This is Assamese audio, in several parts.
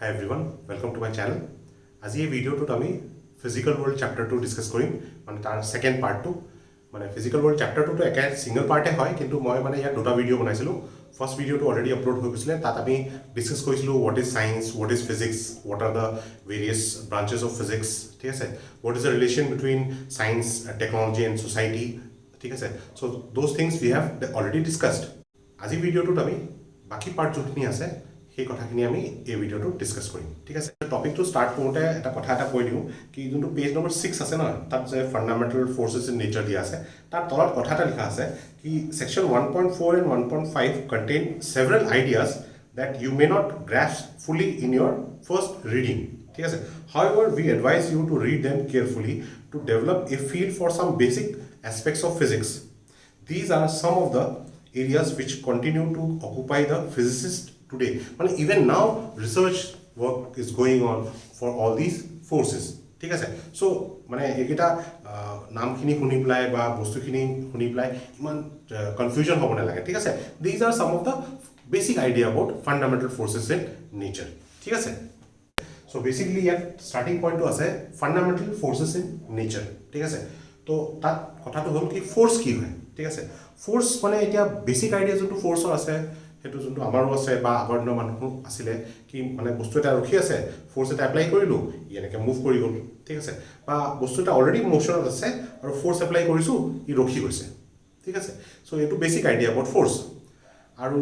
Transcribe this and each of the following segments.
Hi everyone, welcome to my channel. আজি এই ভিডিওটোত আমি ফিজিক্যাল ওয়ার্ল্ড চ্যাপ্টার 2 ডিসকাস কৰিম মানে তাৰ সেকেন্ড পার্টটো মানে ফিজিক্যাল ওয়ার্ল্ড চ্যাপ্টার 2 তো একা সিঙ্গল পার্টে হয় কিন্তু মই মানে ইয়াত দুটা ভিডিও বনাইছিলো ফার্স্ট ভিডিওটো অলরেডি আপলোড হৈ গৈছিলে তাত আমি ডিসকাস কৰিছিলো what is science what is physics what are the various branches of physics ঠিক আছে what is the relation between science technology and society ঠিক আছে so those things we have already discussed আজি ভিডিওটোত আমি বাকি পার্ট যোনখিনি আছে সেই কথাখিনি আমি এই ভিডিওটো ডিসকাস কৰিম ঠিক আছে টপিকটো স্টাৰ্ট কৰোঁতে এটা কথা এটা কৈ দিওঁ কি যোনটো পেজ নম্বৰ 6 আছে ন তাত যে ফান্ডামেন্টাল ফোৰ্সেস ইন নেচাৰ দিয়া আছে তাৰ তলত কথা এটা লিখা আছে কি section 1.4 and 1.5 contain several ideas that you may not grasp fully in your first reading ঠিক আছে however we advise you to read them carefully to develop a feel for some basic aspects of physics. These are some of the areas which continue to occupy the physicist today. But even now, research work is going on for all these forces. ঠিক আছে সো মানে এইকেইটা নামখিনি শুনি পেলাই বা বস্তুখিনি শুনি পেলাই ইমান কনফিউজন হ'ব নালাগে ঠিক আছে these are sum of the basic idea about fundamental forces in nature ঠিক আছে সো বেসিক্যালি ইয়াত স্টার্টিং পয়েন্টটো আছে ফান্ডামেন্টাল ফোর্সেস ইন নেচার ঠিক আছে তো তাত কথাটো হ'ল কি ফোর্স কি হয় ঠিক আছে ফোর্স মানে এতিয়া বেসিক আইডিয়া যোনটো ফোৰ্সৰ আছে হেতু যোনটো আমাৰো আছে বা আগৰ দিনৰ মানুহ আছিলে কি মানে বস্তু এটা ৰখি আছে ফোৰ্স এটা এপ্লাই কৰিলো এনেকে মুভ কৰি গল ঠিক আছে বা বস্তু এটা অলৰেডি মোশনত আছে আৰু ফোৰ্স এপ্লাই কৰিছো ই ৰখি গৈছে ঠিক আছে সো এটো বেসিক আইডিয়া অ্যাবাউট ফোৰ্স আৰু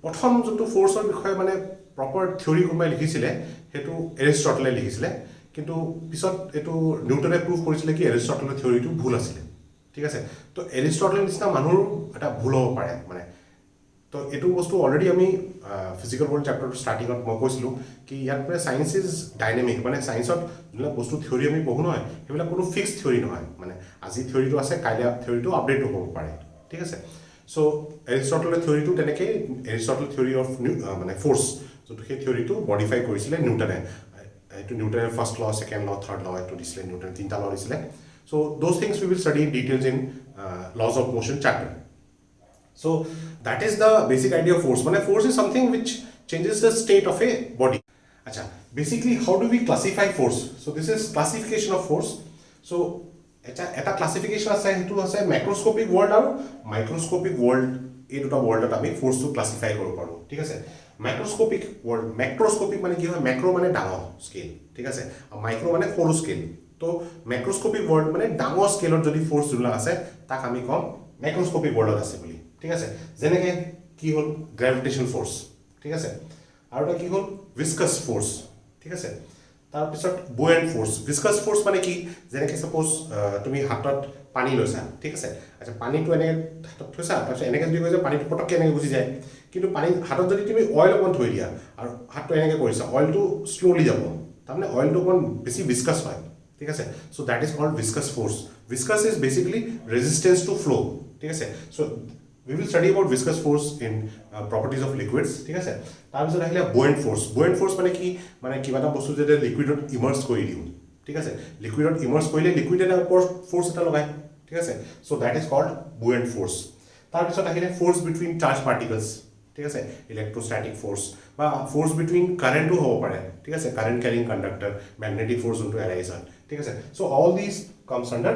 প্ৰথম যোনটো ফোৰ্সৰ বিষয়ে মানে প্ৰপাৰ থিওৰি কোনবাই লিখিছিলে হেতু এৰিস্টটলে লিখিছিলে কিন্তু পিছত এটো নিউটনে প্ৰুভ কৰিছিলে কি এৰিস্টটলৰ থিওৰিটো ভুল আছিল ঠিক আছে তো এৰিস্টটলৰ নিচিনা মানুহৰ এটা ভুল হ'ব পাৰে মানে তো এটো বস্তু অলরেডি আমি ফিজিক্যাল ওয়ার্ল্ড চ্যাপ্টার স্টার্টিংত মই কৈছিলো কি ইয়াত মানে সায়েন্স ইজ ডাইনামিক মানে সায়েন্সত যোনবিলাক বস্তু থিওরি আমি পঢ়ো নহয় সেইবিলাক কোনো ফিক্স থিওরি নহয় মানে আজি থিওরিটো আছে কাইলে থিওরিটো আপডেট হ'ব পাৰে ঠিক আছে সো এৰিস্টটলৰ থিওৰিটো তেনেকৈ এৰিস্টটল থিওৰি অফ মানে ফোৰ্স যোনটো সেই থিওৰিটো মডিফাই কৰিছিলে নিউটনে এটো নিউটনৰ ফার্স্ট ল সেকেন্ড ল থার্ড ল এটো দিছিলে নিউটনে তিনটা ল দিছিলে so those things we will study in details in laws of motion chapter. So that is the basic idea of force. When force is something which changes the state of a body. Acha, basically how do we classify force? So this is classification of force. So eta classification ase hetu ase macroscopic world aru microscopic world ei duta world ta ami force to classify koribo paru thik ase macroscopic world macroscopic mane ki hoy macro mane dangor scale thik ase aru micro mane horu scale to macroscopic world mane dangor scale or jodi force jula ase tak ami kom macroscopic world ase boli ঠিক আছে যেনেকে কি হল গ্র্যাভিটেশন ফোর্স ঠিক আছে আৰু এটা কি হল ভিসকাস ফোৰ্স ঠিক আছে তাৰ পিছত বুয়েন্ট ফোর্স ভিসকাস ফোর্স মানে কি যেনেকে সাপোজ তুমি হাতত পানী লৈছা ঠিক আছে আচ্ছা পানীটো এনে হাতত থৈছা তাৰপিছত এনেকে যদি কৈছা পানীটো পটককে এনেকে গুচি যায় কিন্তু পানী হাতত যদি তুমি অয়েল অকন থৈ দিয়া আৰু হাতটো এনেকে কৰিছা অয়েলটো স্লোলি যাব তাৰমানে অয়েলটো অকন বেছি ভিসকাস হয় ঠিক আছে so that is called viscous force viscous is basically resistance to flow ঠিক আছে so we will study about viscous force in properties of liquids ঠিক আছে তাৰ পিছত আহিলে buoyant force মানে কিবা এটা বস্তু যেটা লিকুইডত ইমার্স কৰি দিও ঠিক আছে লিকুইডত ইমাৰ্স কৰিলে লিকুইড এটা ফোর্স এটা লগায় ঠিক আছে so that is called buoyant force তাৰ পিছত আহিলে force between charged particles ঠিক আছে ইলেক্ট্ৰোস্ট্যাটিক ফোৰ্স বা force between কাৰেন্টও হ'ব পাৰে ঠিক আছে কাৰেন্ট ক্যাৰিং কন্ডাক্টৰ ম্যাগনেটিক ফোৰ্স যোনটো এৰাইজ হয় ঠিক আছে so all this comes under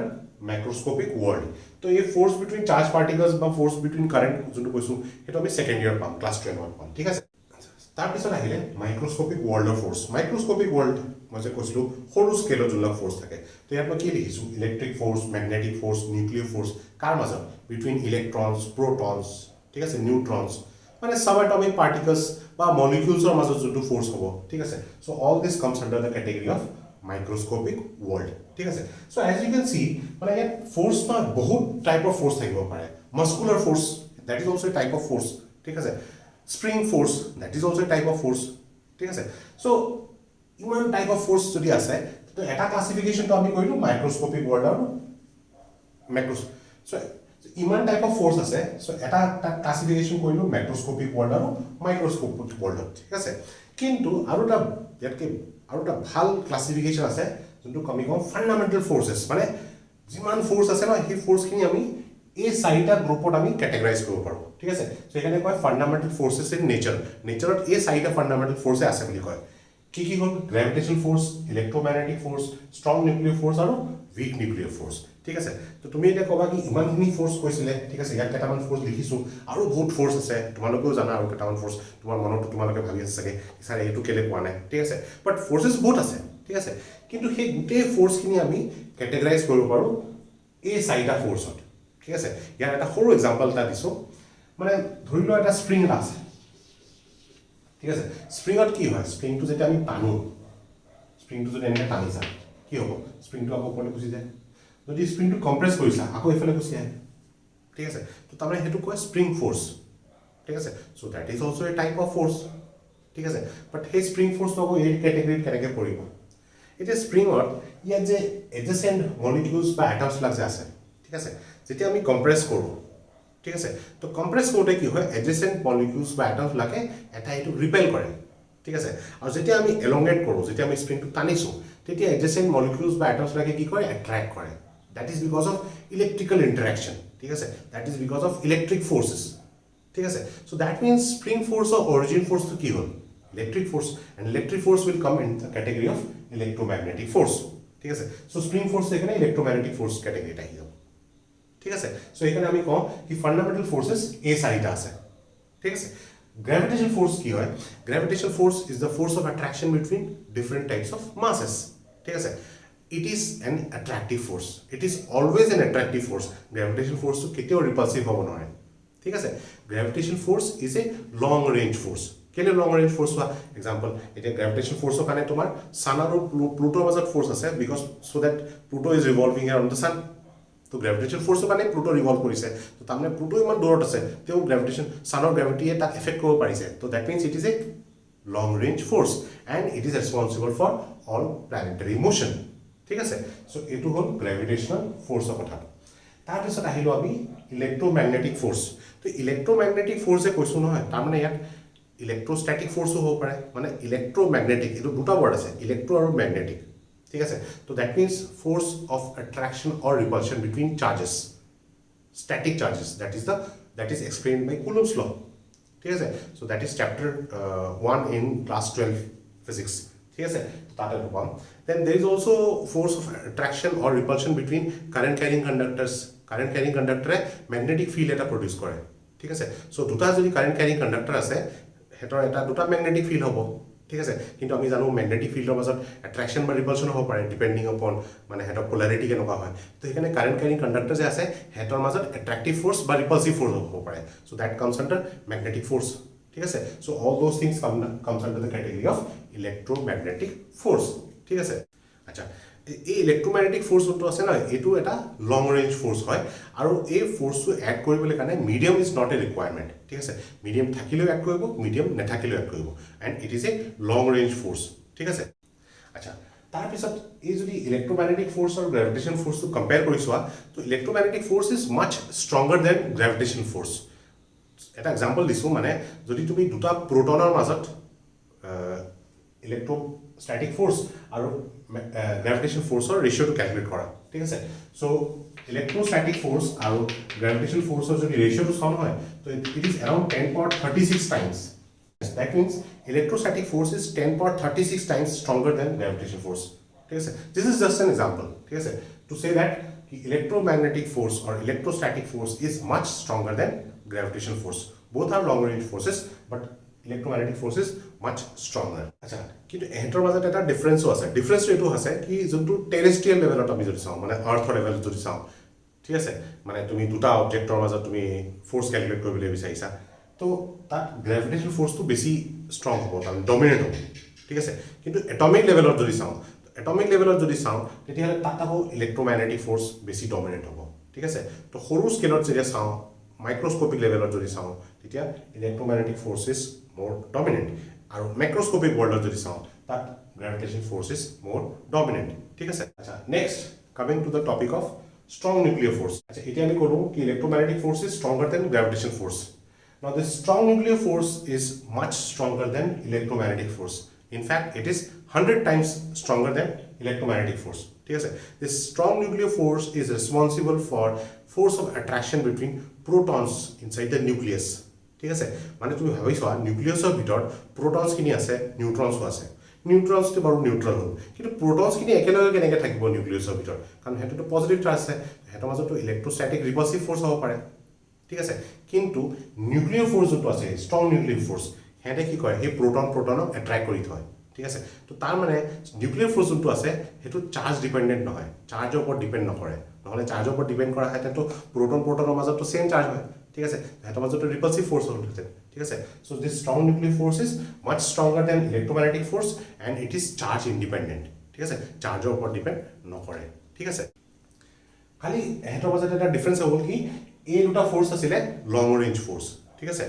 macroscopic world তো এই ফোর্স বিটুইন চার্জ পার্টিকলস বা ফোর্স বিটুইন কারেন্ট যোনটো কৈছো হেটো আমি সেকেন্ড ইয়ার পাম ক্লাস 12 পাম ঠিক আছে তাৰ পিছত আহিলে মাইক্ৰোস্কোপিক ওয়াৰ্ল্ড অফ ফোৰ্স মাইক্ৰোস্কোপিক ওয়াৰ্ল্ড মই যে কৈছিলো সৰু স্কেলৰ যোনবিলাক ফোৰ্স থাকে তো ইয়াত মই কি লিখিছো electric force magnetic force nuclear force কাৰ মাজত বিটুইন ইলেক্ট্ৰনস প্ৰটনস ঠিক আছে নিউট্ৰনস মানে সাবএটমিক পাৰ্টিকলস বা মলিকিউলছৰ মাজত যোনটো ফোর্স হ'ব ঠিক আছে so all this comes under the category of microscopic world ঠিক আছে so as you can see মানে ইয়াত force না বহুত টাইপ অফ force থাকিব পাৰে muscular force that is also a type of force ঠিক আছে spring force that is also a type of force ঠিক আছে so ইমান টাইপ অফ force যদি আছে তো এটা ক্লাসিফিকেশন তো আমি কইলো microscopic world আৰু macro so ইমান টাইপ অফ force আছে so এটা ক্লাসিফিকেশন কইলো macroscopic world আৰু microscopic world ঠিক আছে কিন্তু আৰু এটা ইয়াতকে আৰু এটা ভাল ক্লাসিফিকেশন আছে যোনটো আমি কম ফান্ডামেন্টাল ফোৰ্সেস মানে যিমান ফোৰ্স আছে না সেই ফোৰ্সখিনি আমি এই চাৰিটা গ্ৰুপত আমি ক্যাটেগৰাইজ কৰিব পাৰো ঠিক আছে সো এখানে কয় ফান্ডামেন্টাল ফোৰ্সেস ইন নেচাৰ নেচাৰত এই চাৰিটা ফান্ডামেন্টাল ফোৰ্সে আছে বুলি কয় কি হল gravitation force electromagnetic force strong nuclear force আৰু উইক নিউক্লিয়ার ফোর্স ঠিক আছে তো তুমি এটা কবা কি ইমানখিনি ফোর্স কৈছিলে ঠিক আছে ইয়াত কেইটামান ফোর্স লিখিছো আৰু বহুত ফোৰ্স আছে তোমালোকেও জানা আৰু কেইটামান ফোৰ্স তোমাৰ মনত তোমালোকে ভাবি আছে চাগে স্যাৰ এইটো কেলে কোৱা নাই ঠিক আছে বাট ফোৰ্সেস বহুত আছে ঠিক আছে কিন্তু সেই গোটেই ফোৰ্সখিনি আমি ক্যাটেগৰাইজ কৰিব পাৰো এই চাৰিটা ফোৰ্সত ঠিক আছে ইয়াৰ এটা সৰু এক্সাম্পল এটা দিছো মানে ধৰি লোৱা এটা স্প্ৰিং এটা আছে ঠিক আছে স্প্ৰিংত কি হয় স্প্ৰিংটো যেতিয়া আমি টানো স্প্ৰিংটো যদি এনেকৈ টানিছা কি হ'ব স্প্ৰিংটো আকৌ ওপৰলৈ গুচি যায় যদি স্প্ৰিংটো কম্প্ৰেছ কৰিছা আকৌ এইফালে গুচি আহে ঠিক আছে তো তাৰমানে সেইটো কয় স্প্ৰিং ফোৰ্স ঠিক আছে so' that is also' a type of force ঠিক আছে বাট সেই স্প্ৰিং ফোৰ্সটো আকৌ এই কেটেগৰীত কেনেকৈ পৰিব এতিয়া স্প্ৰিঙত ইয়াত যে এডজেচেণ্ট মলিকিউলছ বা এটমছবিলাক যে আছে ঠিক আছে যেতিয়া আমি কম্প্ৰেছ কৰোঁ ঠিক আছে তো কম্প্ৰেছ কৰোঁতে কি হয় এডজেচেণ্ট মলিকিউলছ বা এটমছবিলাকে এটা এইটো ৰিপেল কৰে ঠিক আছে আৰু যেতিয়া আমি এলংগেট কৰোঁ যেতিয়া আমি স্প্ৰিংটো টানিছোঁ তেতিয়া এডজেচেণ্ট মলিকিউলছ বা এটমছবিলাকে কি কৰে এট্ৰেক্ট কৰে that is because of electrical interaction ঠিক আছে that is because of electric forces ঠিক আছে চ' দ্যাট মিনছ স্প্ৰিং ফোৰ্চৰ অৰিজিন ফোৰ্চটো কি হ'ল electric force and electric force will come in the category of electromagnetic force ঠিক আছে চ' স্প্ৰিং ফোৰ্চ সেইকাৰণে ইলেক্ট্ৰমেগনেটিক ফোৰ্চ কেটেগৰীত আহি যাব ঠিক আছে চ' এইকাৰণে আমি কওঁ কি ফাণ্ডামেণ্টেল ফোৰ্চেছ এই চাৰিটা আছে ঠিক আছে গ্ৰেভিটেশ্যন ফোৰ্চ কি হয় gravitation force is the force of attraction between different types of masses ঠিক আছে it is an attractive force it is always an attractive force gravitation ফোৰ্চটো কেতিয়াও ৰিপালচিভ হ'ব নোৱাৰে ঠিক আছে gravitation force is a long range force কেলে লং ৰেঞ্জ ফোৰ্চ হোৱা এক্সাম্পল এতিয়া গ্ৰেভিটেশ্যন ফোৰ্চৰ কাৰণে তোমাৰ ছান আৰু প্লুটোৰ মাজত ফোৰ্চ আছে because so' that Pluto is revolving around the San তো গ্ৰেভিটেশ্যন ফোৰ্চৰ কাৰণে প্লুটো ৰিভল্ভ কৰিছে তো তাৰমানে প্লুটো ইমান দূৰত আছে তেওঁ গ্ৰেভিটেশ্যন ছানৰ গ্ৰেভিটিয়ে তাক এফেক্ট কৰিব পাৰিছে তো that means it is a long range force and it is responsible for all planetary motion ঠিক আছে চ' এইটো হ'ল গ্ৰেভিটেশ্যনেল ফোৰ্চৰ কথা তাৰপিছত আহিলোঁ আমি ইলেক্ট্ৰমেগনেটিক ফোৰ্চ তো ইলেক্ট্ৰমেগনেটিক ফোৰ্চ যে কৈছোঁ নহয় তাৰমানে ইয়াত ইলেক্ট্ৰষ্টেটিক ফোৰ্চো হ'ব পাৰে মানে ইলেক্ট্ৰমেগনেটিক এইটো দুটা ৱৰ্ড আছে ইলেক্ট্ৰ আৰু মেগনেটিক ঠিক আছে তো that means force of attraction or repulsion between charges static charges that is explained by Coulomb's law ঠিক আছে so that is chapter 1 in class 12 physics ঠিক আছে তাতে পাম then there is also force of attraction or repulsion between current carrying conductor magnetic field এটা produce কৰে ঠিক আছে so দুটা যদি current carrying conductor আছে হেতৰ এটা দুটা magnetic field হ'ব ঠিক আছে কিন্তু আমি জানো ম্যাগনেটিক ফিল্ডৰ মাজত এট্ৰাকশ্যন বা ৰিপালশ্যন হ'ব পাৰে ডিপেন্ডিং অপন মানে হেতৰ পোলাৰিটি কেনেকুৱা হয় তো সেইকাৰণে কাৰেণ্ট ক্যাৰিং কণ্ডাক্টৰ যে আছে হেতৰ মাজত এট্ৰাক্টিভ ফোৰ্স বা ৰিপালছিভ ফোৰ্স হ'ব পাৰে so that comes under magnetic force ঠিক আছে so all those things comes under the category of electromagnetic force ঠিক আছে আচ্ছা এই ইলেক্ট্ৰমেগনেটিক ফোৰ্স যোনটো আছে না এইটো এটা লং ৰেঞ্জ ফোৰ্স হয় আৰু এই ফোৰ্সটো এড কৰিবলৈ কাৰণে medium is not a requirement ঠিক আছে মিডিয়াম থাকিলেও এড কৰিব মিডিয়াম নাথাকিলেও এড কৰিব and it is a long range force ঠিক আছে আচ্ছা তাৰপিছত এই যদি ইলেক্ট্ৰমেগনেটিক ফোৰ্স আৰু গ্ৰেভিটেশ্যন ফোৰ্সটো কম্পেয়াৰ কৰি চোৱা তো electromagnetic force is much stronger than gravitation force এটা এক্সাম্পল দিছোঁ মানে যদি তুমি দুটা প্ৰোটনৰ মাজত ইলেক্ট্ৰষ্টেটিক ফোৰ্স আৰু গ্ৰেভিটেশ্যন ফোৰ্সৰ ৰেচিঅ'টো ক্যালকুলেট কৰা ঠিক আছে সো ইলেক্ট্ৰষ্টেটিক ফোৰ্স আৰু গ্ৰেভিটেশ্যন ফোৰ্সৰ যদি ৰেচিঅ'টো চাওঁ হয় তো it is around 10^36 times that means electrostatic force is 10^36 times stronger than gravitational force ঠিক আছে this is just an example ঠিক আছে to say that electromagnetic force or electrostatic force is much stronger than gravitational force both are long range forces but electromagnetic force is much stronger আচ্ছা কিন্তু এহেতৰ মাজত এটা ডিফাৰেন্সও আছে ডিফাৰেন্সটো এইটো আছে কি যোনটো টেৰেষ্ট্ৰিয়েল লেভেলত আমি যদি চাওঁ মানে আৰ্থৰ লেভেলত যদি চাওঁ ঠিক আছে মানে তুমি দুটা অবজেক্টৰ মাজত তুমি ফোৰ্স ক্যালকুলেট কৰিবলৈ বিচাৰিছা তো তাত গ্ৰেভিটেশ্যন ফোৰ্সটো বেছি ষ্ট্ৰং হ'ব তাৰমানে ডমিনেট হ'ব ঠিক আছে কিন্তু এটমিক লেভেলত যদি চাওঁ তেতিয়াহ'লে তাত আকৌ ইলেক্ট্ৰমেগনেটিক ফোৰ্স বেছি ডমিনেট হ'ব ঠিক আছে তো সৰু স্কেলত যেতিয়া চাওঁ মাইক্ৰস্কোপিক লেভেলত যদি চাওঁ তেতিয়া electromagnetic force is more dominate আৰু মাইক্ৰস্কোপিক ৱৰ্ল্ডত যদি চাওঁ তাত gravitation force is more dominate ঠিক আছে আচ্ছা next coming to the topic of strong nuclear force আচ্ছা এতিয়া আমি ক'লোঁ কি electromagnetic force is stronger than gravitation force Now, this strong nuclear force is much stronger than electromagnetic force. In fact, it is 100 times stronger than electromagnetic force. This strong nuclear force is responsible for force of attraction between protons inside the nucleus. ঠিক আছে মানে তুমি ভাবিছোৱা নিউক্লিয়াছৰ ভিতৰত protons কিনি আছে নিউট্ৰনছ আছে নিউট্ৰনছটো বাৰু নিউট্ৰেল হ'ল কিন্তু প্ৰটনছখিনি একেলগে কেনেকৈ থাকিব নিউক্লিয়াছৰ ভিতৰত কাৰণ সিহঁতটো পজিটিভ চাৰ্জ আছে সিহঁতৰ মাজতো ইলেক্ট্ৰষ্টেটিক ৰিপালচিভ ফ'ৰ্চ হ'ব পাৰে ঠিক আছে কিন্তু নিউক্লিয়াৰ ফ'ৰ্চ যোনটো আছে ষ্ট্ৰং নিউক্লিয়াৰ ফ'ৰ্চ সিহঁতে কি কৰে সেই প্ৰটনক এট্ৰেক্ট কৰি থয় ঠিক আছে তো তাৰ মানে নিউক্লিয়াৰ ফ'ৰ্চ যোনটো আছে সেইটো চাৰ্জ ডিপেণ্ডেণ্ট নহয় চাৰ্জৰ ওপৰত ডিপেণ্ড নকৰে নহ'লে চাৰ্জৰ ওপৰত ডিপেণ্ড কৰা হয় তেন্তে প্ৰটনৰ মাজতো ছেম চাৰ্জ হয় ঠিক আছে সিহঁতৰ মাজতো ৰিপালচিভ ফ'ৰ্চ হ'লহেঁতেন ঠিক আছে so' this strong nuclear force is much stronger than electromagnetic force and it is charge independent ঠিক আছে চাৰ্জৰ ওপৰত ডিপেণ্ড নকৰে ঠিক আছে খালি সিহঁতৰ মাজত এটা ডিফাৰেঞ্চ হ'ল কি এই দুটা ফ'ৰ্চ আছিলে লং ৰেঞ্জ ফ'ৰ্চ ঠিক আছে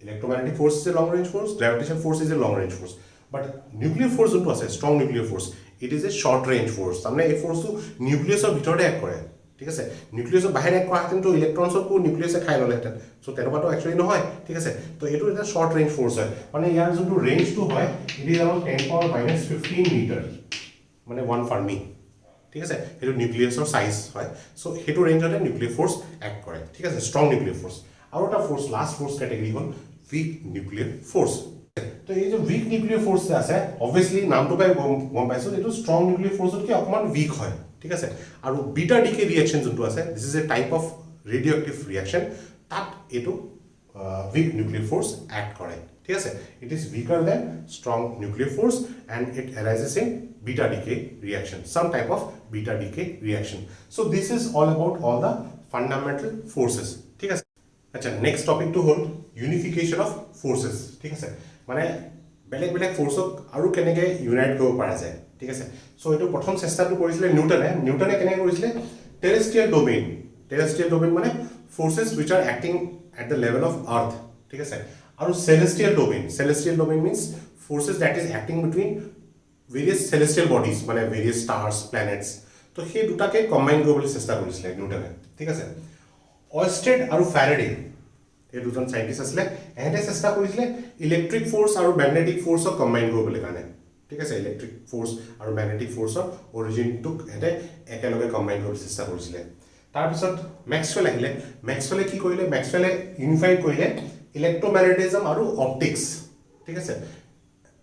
electromagnetic force is a long range force gravitation force is a long range force but nuclear force যোনটো আছে strong nuclear force it is a short range force তাৰমানে এই ফ'ৰ্চটো নিউক্লিয়াছৰ ভিতৰতে এক কৰে ঠিক আছে নিউক্লিয়াছৰ বাহিৰে এক কৰাহেঁতেনতো ইলেক্ট্ৰনছকো নিউক্লিয়াছে খাই ল'লেহেঁতেন চ' তেনেকুৱাটো একচুৱেলি নহয় ঠিক আছে তো এইটো এটা শ্বৰ্ট ৰেঞ্জ ফ'ৰ্চ হয় মানে ইয়াৰ যোনটো ৰেঞ্জটো হয় ইট ইজ এৰাউণ্ড 10⁻⁻15 মিটাৰ মানে 1 ফাৰ্মি ঠিক আছে সেইটো নিউক্লিয়াছৰ চাইজ হয় চ' সেইটো ৰেঞ্জতে নিউক্লিয়াৰ ফ'ৰ্চ এক্ট কৰে ঠিক আছে ষ্ট্ৰং নিউক্লিয়াৰ ফ'ৰ্চ আৰু এটা ফ'ৰ্চ লাষ্ট ফ'ৰ্চ কেটেগৰী হ'ল উইক নিউক্লিয়াৰ ফ'ৰ্চ তো এই যে উইক নিউক্লিয়াৰ ফ'ৰ্চ যে আছে অবভিয়াছলি নামটো পাই গম পাইছোঁ এইটো ষ্ট্ৰং নিউক্লিয়াৰ ফ'ৰ্চতকৈ অকণমান উইক হয় ঠিক আছে আৰু বিটা ডিকে ৰিয়েকশ্যন যোনটো আছে this is a type of radioactive reaction তাত এইটো উইক নিউক্লিয়াৰ ফ'ৰ্চ এক্ট কৰে ঠিক আছে it is weaker than strong nuclear force and it arises in beta decay reaction some type of beta decay reaction so this is all about all the fundamental forces ঠিক আছে আচ্ছা নেক্সট টপিকটো হ'ল ইউনিফিকেশ্যন অফ ফ'ৰ্চেছ ঠিক আছে মানে বেলেগ বেলেগ ফ'ৰ্চক আৰু কেনেকৈ ইউনাইট কৰিব পৰা যায় ঠিক আছে চ' এইটো প্ৰথম চেষ্টাটো কৰিছিলে নিউটনে কেনেকৈ কৰিছিলে টেৰেষ্ট্ৰিয়েল ডোমেইন মানে forces which are acting at the level of earth ঠিক আছে আৰু celestial domain means forces that is acting between various celestial bodies মানে ভেৰিয়াছ ষ্টাৰ্ছ প্লেনেটছ তো সেই দুটাকে কম্বাইন কৰিবলৈ চেষ্টা কৰিছিলে নিউটনে ঠিক আছে অয়েষ্টেড আৰু ফেৰাডে এই দুজন চাইণ্টিষ্ট আছিলে এহেঁতে চেষ্টা কৰিছিলে ইলেক্ট্ৰিক ফ'ৰ্চ আৰু মেগনেটিক ফ'ৰ্চক কম্বাইন কৰিবলৈ কাৰণে ঠিক আছে ইলেক্ট্ৰিক ফ'ৰ্চ আৰু মেগনেটিক ফ'ৰ্চৰ অৰিজিনটোক এহেঁতে একেলগে কম্বাইন কৰিবলৈ চেষ্টা কৰিছিলে তাৰপিছত মেক্সৱেল আহিলে মেক্সৱেলে কি কৰিলে মেক্সৱেলে ইউনিফাইড কৰিলে ইলেক্ট্ৰমেগনেটিজম আৰু অপটিক্স ঠিক আছে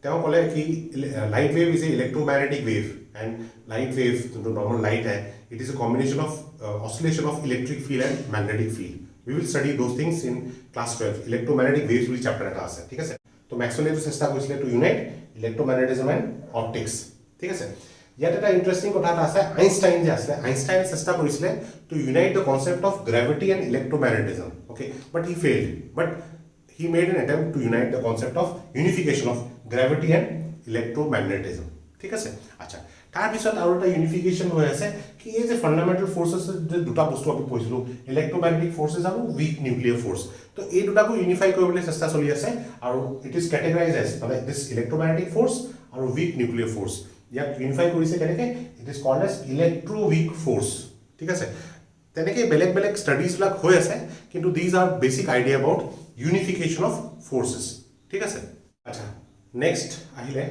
তেওঁ ক'লে কি light wave is a electromagnetic wave and light wave যোনটো নৰ্মেল লাইট হয় it is a combination of oscillation of electric field and magnetic field we will study those things in class 12 electromagnetic waves বুলি chapter এটা আছে ঠিক আছে তো মেক্সৱেলে এইটো চেষ্টা কৰিছিলে টু ইউনাইট ইলেক্ট্ৰমেগনেটিজম এণ্ড অপটিক্স ঠিক আছে ইয়াত এটা ইণ্টাৰেষ্টিং কথা এটা আছে আইনষ্টাইন যে আছিলে আইনষ্টাইনে চেষ্টা কৰিছিলে to unite the concept of gravity and electromagnetism okay but he failed but he made an attempt to unite the concept of unification of gravity and electromagnetism ঠিক আছে আচ্ছা তাৰপিছত আৰু এটা ইউনিফিকেশ্যন হৈ আছে কি এই যে ফাণ্ডামেণ্টেল ফ'ৰ্চেছ যে দুটা বস্তু আমি পঢ়িছিলোঁ ইলেক্ট্ৰমেগনেটিক ফ'ৰ্চেছ আৰু উইক নিউক্লিয়াৰ ফ'ৰ্চ তো এই দুটাকো ইউনিফাই কৰিবলৈ চেষ্টা চলি আছে আৰু ইট ইজ কেটেগৰাইজ এজ মানে দিছ ইলেক্ট্ৰমেগনেটিক ফ'ৰ্চ আৰু উইক নিউক্লিয়াৰ ফ'ৰ্চ ইয়াক ইউনিফাই কৰিছে কেনেকৈ it is called as electro weak force ঠিক আছে তেনেকৈ বেলেগ বেলেগ ষ্টাডিজবিলাক হৈ আছে কিন্তু these are basic idea about unification of forces ঠিক আছে আচ্ছা নেক্সট আহিলে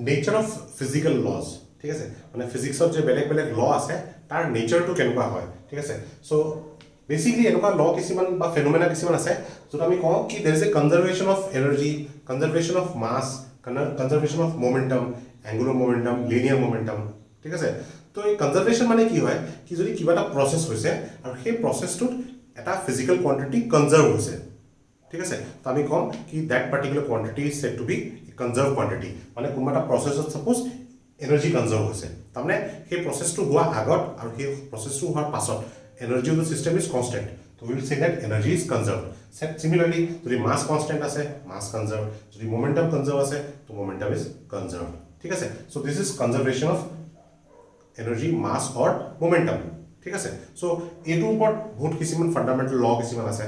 নেচাৰ অফ ফিজিকেল লজ ঠিক আছে মানে ফিজিক্সত যে বেলেগ বেলেগ ল আছে তাৰ নেচাৰটো কেনেকুৱা হয় ঠিক আছে চ' বেচিকলি এনেকুৱা ল কিছুমান বা ফেনোমেনা কিছুমান আছে য'ত আমি কওঁ কি there is a conservation of energy conservation of mass conservation of momentum angular momentum linear momentum ঠিক আছে তো এই কনজাৰ্ভেশ্যন মানে কি হয় কি যদি কিবা এটা প্ৰচেছ হৈছে আৰু সেই প্ৰচেছটোত এটা ফিজিকেল কোৱান্টিটি কনজাৰ্ভ হৈছে ঠিক আছে তো আমি ক'ম কি that particular quantity is said to be conserve quantity মানে কোনোবা এটা প্ৰচেছত ছাপ'জ এনাৰ্জি কনজাৰ্ভ হৈছে তাৰমানে সেই প্ৰচেছটো হোৱা আগত আৰু সেই প্ৰচেছটো হোৱাৰ পাছত energy of the system is constant তো will say that energy is conserve similarly যদি মাছ কনষ্টেণ্ট আছে মাছ কনজাৰ্ভ যদি মমেণ্টাম কনজাৰ্ভ আছে তো মমেণ্টাম ইজ কনজাৰ্ভ ঠিক আছে so' this is conservation of energy mass or momentum ঠিক আছে চ' এইটোৰ ওপৰত বহুত কিছুমান ফাণ্ডামেণ্টেল ল কিছুমান আছে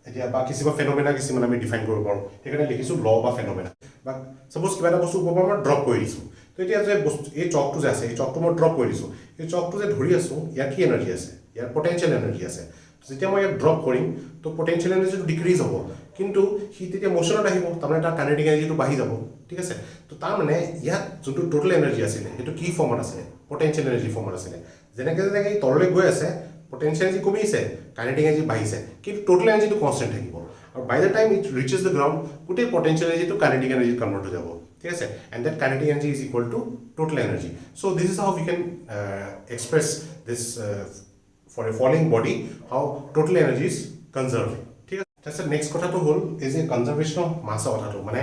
এতিয়া বা কিছুমান ফেনোমেনা কিছুমান আমি ডিফাইন কৰিব পাৰোঁ সেইকাৰণে লিখিছোঁ ল বা ফেনোমেনা বা ছাপ'জ কিবা এটা বস্তু ওপৰৰ পৰা ড্ৰপ কৰি দিছোঁ তো এতিয়া যে বস্তু এই চকটো যে আছে এই চকটো মই ড্ৰপ কৰি দিছোঁ এই চকটো যে ধৰি আছোঁ ইয়াৰ কি এনাৰ্জি আছে ইয়াৰ পটেঞ্চিয়েল এনাৰ্জি আছে যেতিয়া মই ইয়াক ড্ৰপ কৰিম তো পটেঞ্চিয়েল এনাৰ্জিটো ডিক্ৰিজ হ'ব কিন্তু সি তেতিয়া মোশ্যনত আহিব তাৰমানে তাৰ কাইনেটিক এনাৰ্জিটো বাঢ়ি যাব ঠিক আছে তো তাৰমানে ইয়াত যোনটো টোটেল এনাৰ্জি আছিলে সেইটো কি ফৰ্মত আছিলে পটেঞ্চিয়েল এনাৰ্জি ফৰ্মত আছিলে যেনেকৈ যেনেকৈ তললৈ গৈ আছে পটেঞ্চিয়েল এনাৰ্জি কমিছে কাইনেটিক এনাৰ্জি বাঢ়িছে কিন্তু টোটেল এনাৰ্জিটো কনষ্টেণ্ট থাকিব আৰু by the time it reaches the ground গোটেই পটেঞ্চিয়েল এনাৰ্জিটো কাইনেটিক এনাৰ্জিত কনভাৰ্ট হৈ যাব ঠিক আছে and that kinetic energy is equal to total energy. So this is how we can express this for a falling body how total energy is conserved. ঠিক আছে তাৰপিছত নেক্সট কথাটো হ'ল এই যে কনজাৰ্ভেশ্যন অফ মাছৰ কথাটো মানে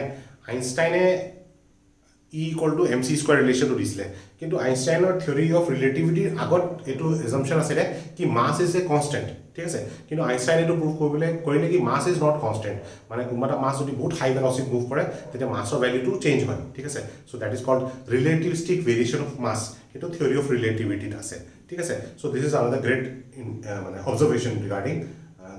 আইনষ্টাইনে E equal to mc square relation to দিছিলে কিন্তু আইনষ্টাইনৰ থিওৰি অফ ৰিলেটিভিটিৰ আগত এইটো এজাম্পশন আছিলে কি মাছ ইজ এ কনষ্টেন্ট ঠিক আছে কিন্তু আইনষ্টাইন এইটো প্ৰুভ কৰিলে কি মাছ ইজ নট কনষ্টেন্ট মানে কোনোবা মাছ যদি বহুত হাই ভেলচিটি মুভ কৰে তেতিয়া মাছৰ ভ্যালুটো চেঞ্জ হয় ঠিক আছে so that is called relativistic variation of mass এইটো থিওৰি অফ ৰিলেটিভিটিত আছে ঠিক আছে so this is another great মানে অবজাৰভেশ্যন ৰিগাৰ্ডিং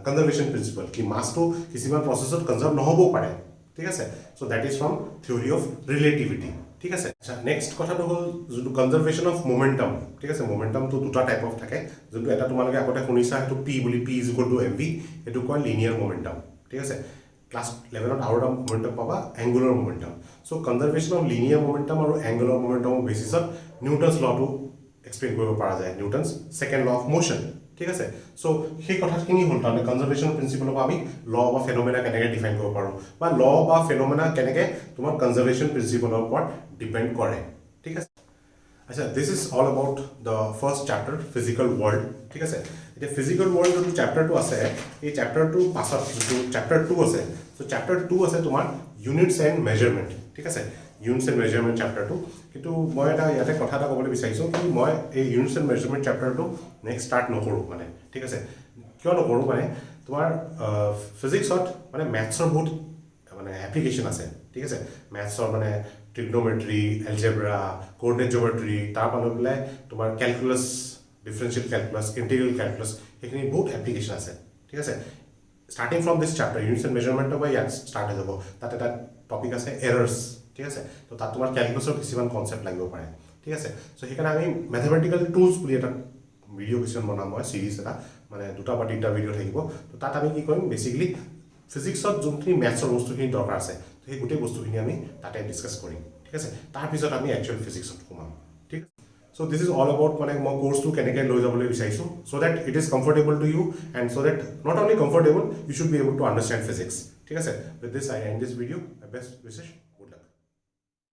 কনজাৰ্ভেশ্যন প্ৰিন্সিপল কি মাছটো কিছুমান প্ৰসেছত কনজাৰ্ভ নহবও পাৰে ঠিক আছে so that is from theory of relativity ঠিক আছে আচ্ছা নেক্সট কথাটো হ'ল যোনটো কনজাৰ্ভেশ্যন অফ মোমেন্টাম ঠিক আছে মোমেন্টামটো দুটা টাইপ অফ থাকে যোনটো এটা তোমালোকে আগতে শুনিছা সেইটো p বুলি p = mv এটো কয় লিনিয়াৰ মোমেন্টাম ঠিক আছে ক্লাছ 11ত আৰু এটা মোমেন্টাম পাবা angular momentum so conservation of linear momentum আৰু অ্যাঙ্গুলাৰ মোমেন্টামৰ বেচিছত নিউটনছ লটো এক্সপ্লেইন কৰিব পৰা যায় Newton's second law of motion ঠিক আছে সো সেই কথাখিনি হ'ল মানে কনজাৰ্ভেশ্যন প্ৰিন্সিপল অফ আমি ল বা ফেনোমেনা কেনেকৈ ডিফাইন কৰিব পাৰো বা ল বা ফেনোমেনা কেনেকৈ তোমাৰ কনজাৰ্ভেশ্যন প্ৰিন্সিপলৰ ওপৰত ডিপেন্ড কৰে ঠিক আছে আচ্ছা this is all about the first chapter physical world ঠিক আছে এটা ফিজিক্যাল ওয়াৰ্ল্ড যোনটো চ্যাপ্টাৰটো আছে এই চ্যাপ্টাৰটো পাছত যোনটো চ্যাপ্টাৰ 2 আছে সো চ্যাপ্টাৰ 2 আছে তোমাৰ ইউনিটস এণ্ড মেজাৰমেন্ট ঠিক আছে ইউনিটস এণ্ড মেজাৰমেন্ট চ্যাপ্টাৰটো কিন্তু মই এটা ইয়াতে কথা এটা ক'বলৈ বিচাৰিছো কি মই এই ইউনিটস এণ্ড মেজাৰমেন্ট চ্যাপ্টাৰটো নেক্সট ষ্টাৰ্ট নকৰো মানে ঠিক আছে কিয় নকৰো মানে তোমাৰ ফিজিক্সত মানে ম্যাথছৰ বহুত মানে এপ্লিকেশন আছে ঠিক আছে ম্যাথছৰ মানে trigonometry algebra coordinate geometry তাৰ পালে তোমাৰ calculus differential calculus integral calculus এখিনি বহুত এপ্লিকেশন আছে ঠিক আছে starting from this chapter units and measurement of ইয়াত স্টার্ট হৈ যাব তাত এটা টপিক আছে এরার্স ঠিক আছে তো তাত তোমাৰ ক্যালকুলাসৰ কিছুমান কনসেপ্ট লাগিব পাৰে ঠিক আছে সো হেকাৰণে আমি ম্যাথমেটিক্যাল টুলস বুলি এটা ভিডিও কিছুমান বনাম মই সিরিজ এটা মানে দুটা বা তিনটা ভিডিও থাকিব তো তাত আমি কি কৰিম বেসিক্যালি ফিজিক্সত যোনখিনি ম্যাথছৰ বস্তুখিনি দৰকাৰ আছে তো সেই গোটেই বস্তুখিনি আমি তাতে ডিসকাস কৰিম ঠিক আছে তাৰ পিছত আমি একচুয়াল ফিজিক্সত সোমাম ঠিক আছে so this is all about মানে মই কোর্সটো কেনেকৈ লৈ যাবলৈ বিচাৰিছো so that it is comfortable to you and so that not only comfortable you should be able to understand physics ঠিক আছে with this I end this video my best উইশেছ